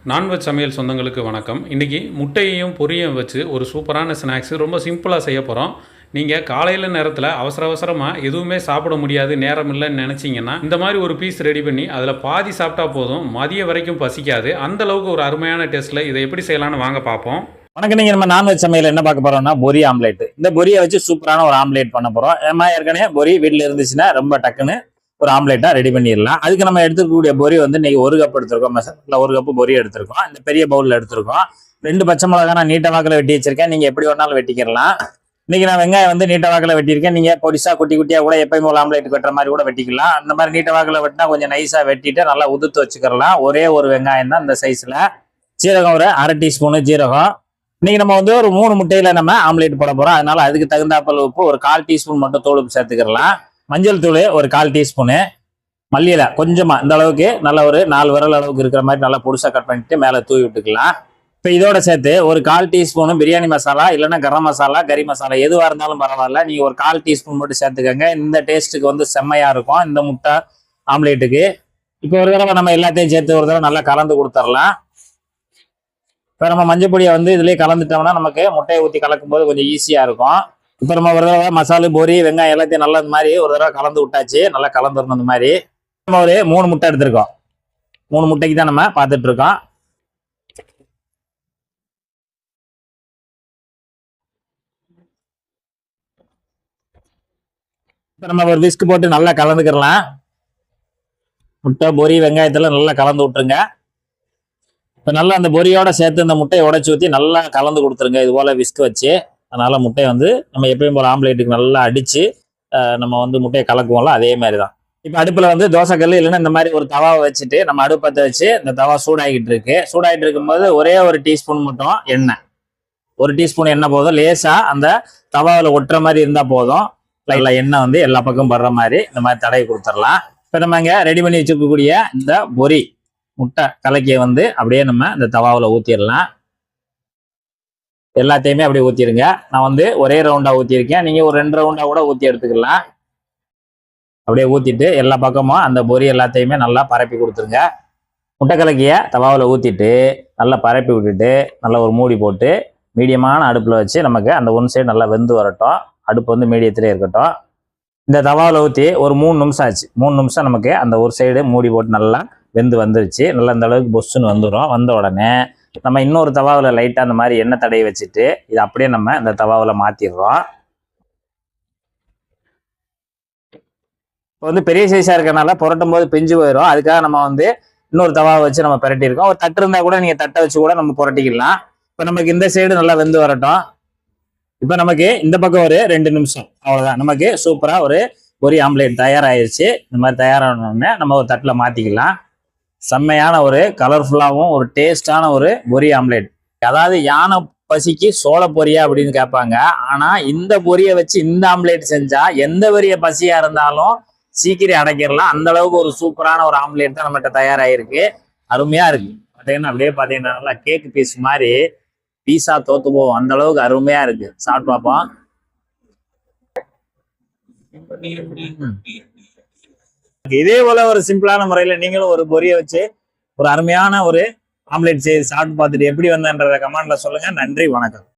Non veg சமையல் சொந்தங்களுக்கு வணக்கம். இன்றைக்கி முட்டையையும் பொரியும் வச்சு ஒரு சூப்பரான ஸ்நாக்ஸு ரொம்ப சிம்பிளாக செய்ய போகிறோம். நீங்கள் காலையில் நேரத்தில் அவசரமாக எதுவுமே சாப்பிட முடியாது, நேரம் இல்லைன்னு நினச்சிங்கன்னா இந்த மாதிரி ஒரு பீஸ் ரெடி பண்ணி அதில் பாதி சாப்பிட்டா போதும், மதியம் வரைக்கும் பசிக்காது. அந்த அளவுக்கு ஒரு அருமையான டேஸ்ட்டில் இதை எப்படி செய்யலான்னு வாங்க பார்ப்போம். வணக்கம். நீங்க நம்ம நான்வெஜ் சமையல் என்ன பார்க்க போறோம்னா பொரி ஆம்லேட். இந்த பொரியை வச்சு சூப்பரான ஒரு ஆம்லேட் பண்ண போறோம். ஏற்கனவே பொரி வீட்டில் இருந்துச்சுன்னா ரொம்ப டக்குன்னு ஒரு ஆம்லேட்டா ரெடி பண்ணிடலாம். அதுக்கு நம்ம எடுத்துக்கக்கூடிய பொரி வந்து இன்னைக்கு 1 கப் எடுத்திருக்கோம். மசாலா 1 கப் பொரி எடுத்திருக்கோம். இந்த பெரிய பவுல்ல எடுத்திருக்கோம். 2 பச்சை மிளகா நான் நீட்ட வாக்கில் வெட்டி வச்சிருக்கேன். நீங்க எப்படி வேணாலும் வெட்டிக்கலாம். இன்னைக்கு நான் வெங்காயம் வந்து நீட்ட வாக்கில் வெட்டியிருக்கேன். நீங்க பொடிசா குட்டியா கூட எப்பயும் ஒரு ஆம்லேட் வெட்டுற மாதிரி கூட வெட்டிக்கலாம். அந்த மாதிரி நீட்ட வாக்கில் வெட்டினா கொஞ்சம் நைஸா வெட்டிட்டு நல்லா உதுத்து வச்சுக்கலாம். ஒரே ஒரு வெங்காயம் தான் இந்த சைஸ்ல. சீரகம் ஒரு 1/2 டீஸ்பூனு ஜீரகம். இன்னைக்கு நம்ம வந்து ஒரு 3 முட்டையில நம்ம ஆம்லேட் போட போறோம். அதனால அதுக்கு தகுந்தாப்பல் உப்பு ஒரு 1/4 டீஸ்பூன் மட்டும் தூள் உப்பு சேர்த்துக்கலாம். மஞ்சள் தூள் ஒரு 1/4 டீஸ்பூனு. மல்லியில கொஞ்சமா இந்த அளவுக்கு நல்ல ஒரு 4 விரல் அளவுக்கு இருக்கிற மாதிரி நல்லா பொடிசா கட் பண்ணிட்டு மேலே தூவி விட்டுக்கலாம். இப்போ இதோட சேர்த்து ஒரு 1/4 டீஸ்பூனு பிரியாணி மசாலா இல்லைன்னா கரம் மசாலா, கறி மசாலா எதுவாக இருந்தாலும் பரவாயில்ல. நீங்க ஒரு 1/4 டீஸ்பூன் மட்டும் சேர்த்துக்கங்க. இந்த டேஸ்ட்டுக்கு வந்து செம்மையா இருக்கும் இந்த முட்டை ஆம்லேட்டுக்கு. இப்போ ஒரு தடவை நம்ம எல்லாத்தையும் சேர்த்து ஒரு தடவை நல்லா கலந்து கொடுத்துடலாம். இப்போ நம்ம மஞ்சள் பொடியை வந்து இதுலேயே கலந்துட்டோம்னா நமக்கு முட்டையை ஊற்றி கலக்கும் போது கொஞ்சம் ஈஸியாக இருக்கும். இப்போ நம்ம ஒரு தடவை மசாலு, பொரி, வெங்காயம் எல்லாத்தையும் நல்லா இந்த மாதிரி ஒரு தடவை கலந்து விட்டாச்சு. நல்லா கலந்துடணும். இந்த மாதிரி நம்ம ஒரு 3 முட்டை எடுத்திருக்கோம். 3 முட்டைக்கு தான் நம்ம பார்த்துட்டு இருக்கோம். இப்போ நம்ம ஒரு விஸ்க் போட்டு நல்லா கலந்துக்கிறலாம். முட்டை, பொரி, வெங்காயத்தெல்லாம் நல்லா கலந்து விட்டுருங்க. இப்போ நல்லா அந்த பொரியோட சேர்த்து இந்த முட்டையை உடைச்சி ஊற்றி நல்லா கலந்து கொடுத்துருங்க. இது போல் விஸ்க் வச்சு. அதனால முட்டையை வந்து நம்ம எப்பயும் போல் ஆம்லேட்டுக்கு நல்லா அடித்து நம்ம வந்து முட்டையை கலக்குவோம்ல, அதே மாதிரி தான். இப்போ அடுப்பில் வந்து தோசைக்கல் இல்லைன்னா இந்த மாதிரி ஒரு தவாவை வச்சுட்டு நம்ம அடுப்பத்தை வச்சு இந்த தவா சூடாகிட்டு இருக்கு. சூடாகிட்டு இருக்கும்போது ஒரே ஒரு டீஸ்பூன் மட்டும் எண்ணெய், 1 டீஸ்பூன் எண்ணெய் போதும். லேசாக அந்த தவாவில் ஒட்டுற மாதிரி இருந்தால் போதும். இல்லை எண்ணெய் வந்து எல்லா பக்கம் படுற மாதிரி இந்த மாதிரி தடவி கொடுத்துடலாம். இப்போ நம்ம இங்கே ரெடி பண்ணி வச்சுருக்கக்கூடிய இந்த பொரி முட்டை கலக்கியை வந்து அப்படியே நம்ம இந்த தவாவில் ஊற்றிடலாம். எல்லாத்தையுமே அப்படியே ஊற்றிடுங்க. நான் வந்து ஒரே ரவுண்டாக ஊற்றிருக்கேன். நீங்கள் ஒரு 2 ரவுண்டாக கூட ஊற்றி எடுத்துக்கலாம். அப்படியே ஊற்றிட்டு எல்லா பக்கமும் அந்த பொரி எல்லாத்தையுமே நல்லா பரப்பி கொடுத்துருங்க. முட்டை கலக்கியை தவாவில் ஊற்றிட்டு நல்லா பரப்பி விட்டுட்டு நல்லா ஒரு மூடி போட்டு மீடியமான அடுப்பில் வச்சு நமக்கு அந்த 1 சைடு நல்லா வெந்து வரட்டும். அடுப்பு வந்து மீடியத்திலே இருக்கட்டும். இந்த தவாவில் ஊற்றி ஒரு 3 நிமிஷம் ஆச்சு. 3 நிமிஷம் நமக்கு அந்த ஒரு சைடு மூடி போட்டு நல்லா வெந்து வந்துருச்சு. நல்லா இந்த அளவுக்கு பொஸ்ஸுன்னு வந்துடும். வந்த உடனே நம்ம இன்னொரு தவாவில் லைட்டாக அந்த மாதிரி எண்ணெய் தடவி வச்சுட்டு இதை அப்படியே நம்ம இந்த தவாவில் மாற்றிடுறோம். இப்போ வந்து பெரிய சைஸாக இருக்கிறனால புரட்டும் போது பிஞ்சு போயிடும். அதுக்காக நம்ம வந்து இன்னொரு தவாவை வச்சு நம்ம புரட்டியிருக்கோம். ஒரு தட்டு இருந்தால் கூட நீங்கள் தட்டை வச்சு கூட நம்ம புரட்டிக்கலாம். இப்போ நமக்கு இந்த சைடு நல்லா வெந்து வரட்டும். இப்போ நமக்கு இந்த பக்கம் ஒரு 2 நிமிஷம் அவ்வளோதான். நமக்கு சூப்பராக ஒரு பொரி ஆம்லேட் தயாராகிடுச்சு. இந்த மாதிரி தயாரானோடனே நம்ம ஒரு தட்டில் மாற்றிக்கலாம். செம்மையான ஒரு கலர்ஃபுல்லாகவும் ஒரு டேஸ்டான ஒரு பொரி ஆம்லேட். அதாவது யானை பசிக்கு சோள பொரியா அப்படின்னு கேட்பாங்க. ஆனால் இந்த பொரியை வச்சு இந்த ஆம்லேட் செஞ்சால் எந்த பெரிய பசியாக இருந்தாலும் சீக்கிரம் அடைக்கிடலாம். அந்த அளவுக்கு ஒரு சூப்பரான ஒரு ஆம்லேட் தான் நம்மகிட்ட தயாராகிருக்கு. அருமையாக இருக்குது. பார்த்தீங்கன்னா அப்படியே பார்த்தீங்கன்னா நல்லா கேக் பீஸ் மாதிரி பீஸா தோத்து போவோம். அந்த அளவுக்கு அருமையாக இருக்குது. சாப்பிட்டு பார்ப்போம். இதே போல ஒரு சிம்பிளான முறையில நீங்களும் ஒரு பொரியை வச்சு ஒரு அருமையான ஒரு ஆம்லேட் செய்து சாப்பிட்டு பார்த்துட்டு எப்படி வந்தன்றத கமெண்ட்ல சொல்லுங்க. நன்றி, வணக்கம்.